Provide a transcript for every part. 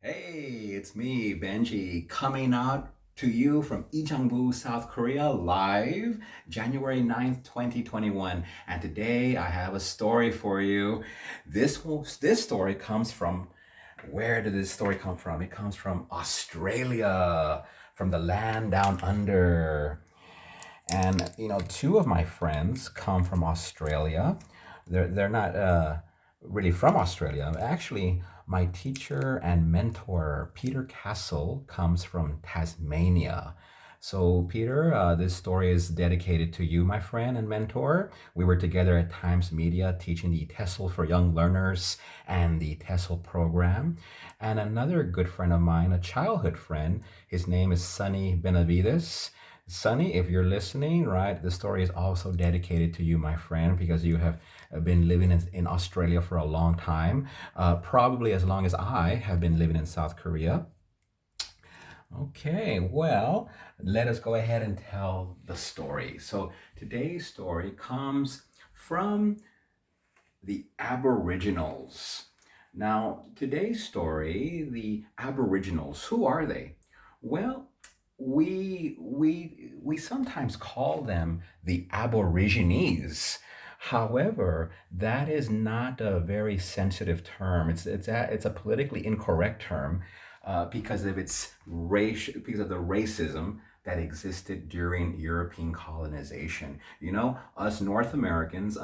Hey, it's me, Benji, coming out to you from Ijeongbu, South Korea, live January 9th, 2021. And today I have a story for you. This story comes from, where did this story come from? It comes from Australia, from the land down under. And two of my friends come from Australia. They're not really from Australia. Actually, my teacher and mentor, Peter Castle, comes from Tasmania. So, Peter, this story is dedicated to you, my friend and mentor. We were together at Times Media teaching the TESOL for Young Learners and the TESOL program. And another good friend of mine, a childhood friend, his name is Sonny Benavides. Sonny, if you're listening, right, the story is also dedicated to you, my friend, because you have been living in Australia for a long time, probably as long as I have been living in South Korea. Okay, well, let us go ahead and tell the story. So today's story comes from the Aboriginals. Now, today's story, the Aboriginals, who are they? Well, we sometimes call them the Aborigines. However, that is not a very sensitive term. It's a politically incorrect term because of its race, because of the racism that existed during European colonization. Us North Americans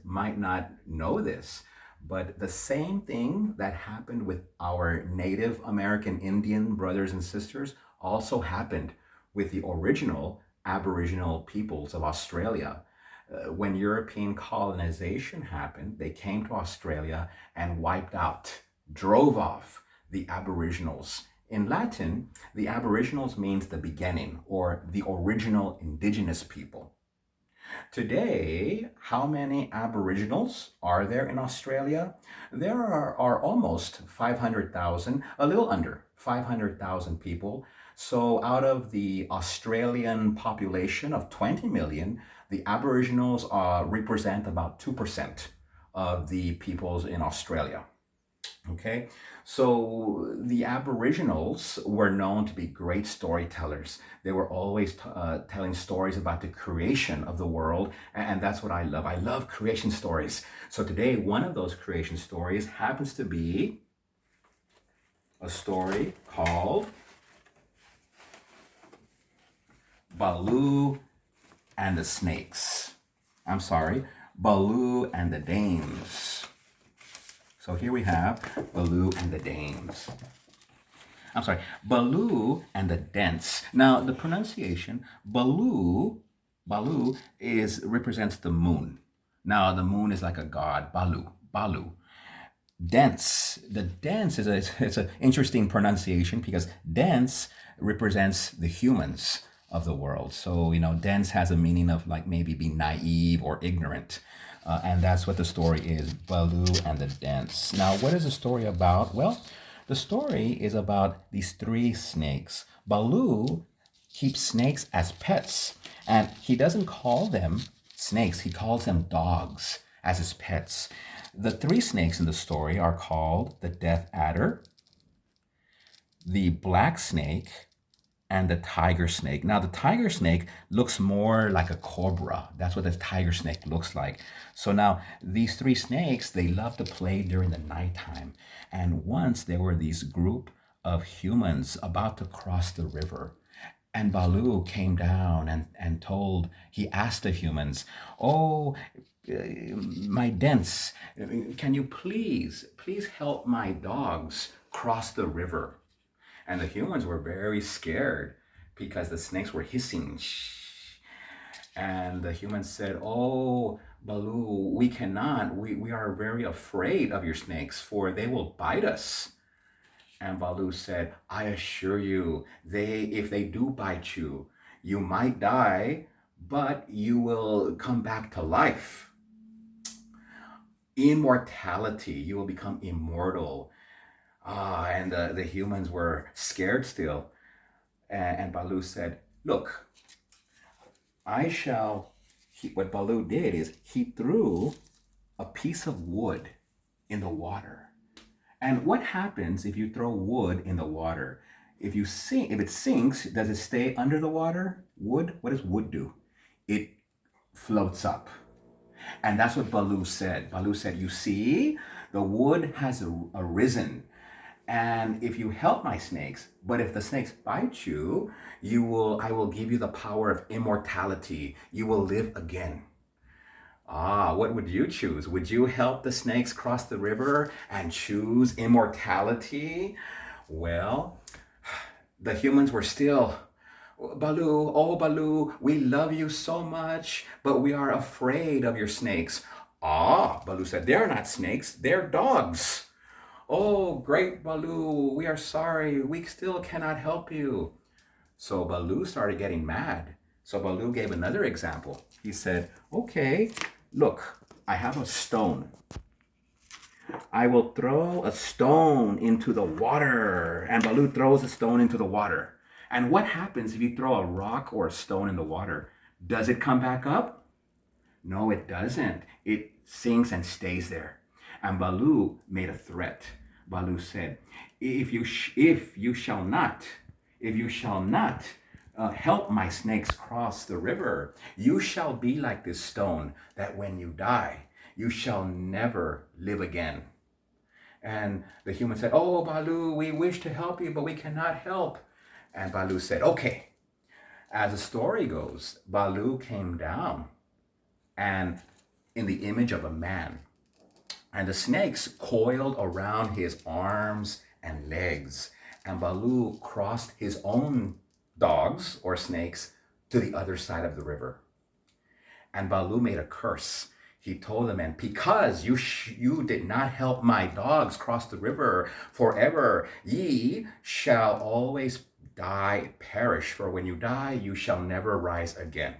might not know this, but the same thing that happened with our Native American Indian brothers and sisters also happened with the original Aboriginal peoples of Australia. When European colonization happened, they came to Australia and wiped out, drove off the Aboriginals. In Latin, the Aboriginals means the beginning or the original indigenous people. Today, how many Aboriginals are there in Australia? There are almost 500,000, a little under 500,000 people. So, out of the Australian population of 20 million, the Aboriginals represent about 2% of the peoples in Australia. Okay, so the Aboriginals were known to be great storytellers. They were always telling stories about the creation of the world, and that's what I love. I love creation stories. So today, one of those creation stories happens to be a story called Bahloo and the Snakes. I'm sorry, Bahloo and the Danes. So here we have Bahloo and the Danes. I'm sorry, Bahloo and the Daens. Now, the pronunciation, Bahloo is represents the moon. Now, the moon is like a god, Bahloo. The Daens is it's an interesting pronunciation because Daens represents the humans of the world. So, Daens has a meaning of like maybe being naive or ignorant. And that's what the story is, Bahloo and the Daens. Now, what is the story about? Well, the story is about these three snakes. Bahloo keeps snakes as pets, and he doesn't call them snakes, he calls them dogs as his pets. The three snakes in the story are called the death adder, the black snake, and the tiger snake. Now, the tiger snake looks more like a cobra. That's what the tiger snake looks like. So now, these three snakes, they love to play during the nighttime. And once there were these group of humans about to cross the river. And Balu came down and he asked the humans, "Oh, my Daens, can you please help my dogs cross the river?" And the humans were very scared because the snakes were hissing. And the humans said, "Oh, Balu, we cannot. We are very afraid of your snakes, for they will bite us." And Balu said, "I assure you, if they do bite you, you might die, but you will come back to life. Immortality, you will become immortal." And the humans were scared still. And Balu said, "Look, I shall." What Balu did is he threw a piece of wood in the water. And what happens if you throw wood in the water? If it sinks, does it stay under the water? Wood, what does wood do? It floats up. And that's what Bahloo said. Bahloo said, you see, the wood has arisen. And if you help my snakes, but if the snakes bite you, I will give you the power of immortality. You will live again. Ah, what would you choose? Would you help the snakes cross the river and choose immortality? Well, the humans were still, Bahloo, oh Bahloo, we love you so much, but we are afraid of your snakes. Ah, Bahloo said, they're not snakes, they're dogs. Oh, great Bahloo, we are sorry, we still cannot help you. So Bahloo started getting mad. So Bahloo gave another example. He said, okay, look, I have a stone. I will throw a stone into the water. And Bahloo throws a stone into the water. And what happens if you throw a rock or a stone in the water? Does it come back up? No, it doesn't. It sinks and stays there. And Bahloo made a threat. Bahloo said, if you shall not help my snakes cross the river, you shall be like this stone, that when you die, you shall never live again. And the human said, oh, Bahloo, we wish to help you, but we cannot help. And Bahloo said, okay. As the story goes, Bahloo came down and in the image of a man, and the snakes coiled around his arms and legs. And Bahloo crossed his own dogs or snakes to the other side of the river. And Bahloo made a curse. He told the men, because you did not help my dogs cross the river forever, ye shall always die, perish. For when you die, you shall never rise again.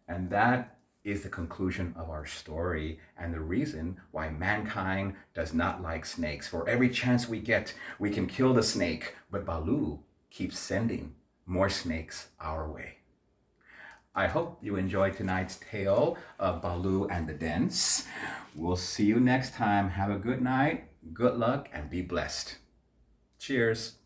And that is the conclusion of our story and the reason why mankind does not like snakes. For every chance we get, we can kill the snake, but Bahloo keeps sending more snakes our way. I hope you enjoyed tonight's tale of Bahloo and the Daens. We'll see you next time. Have a good night, good luck, and be blessed. Cheers.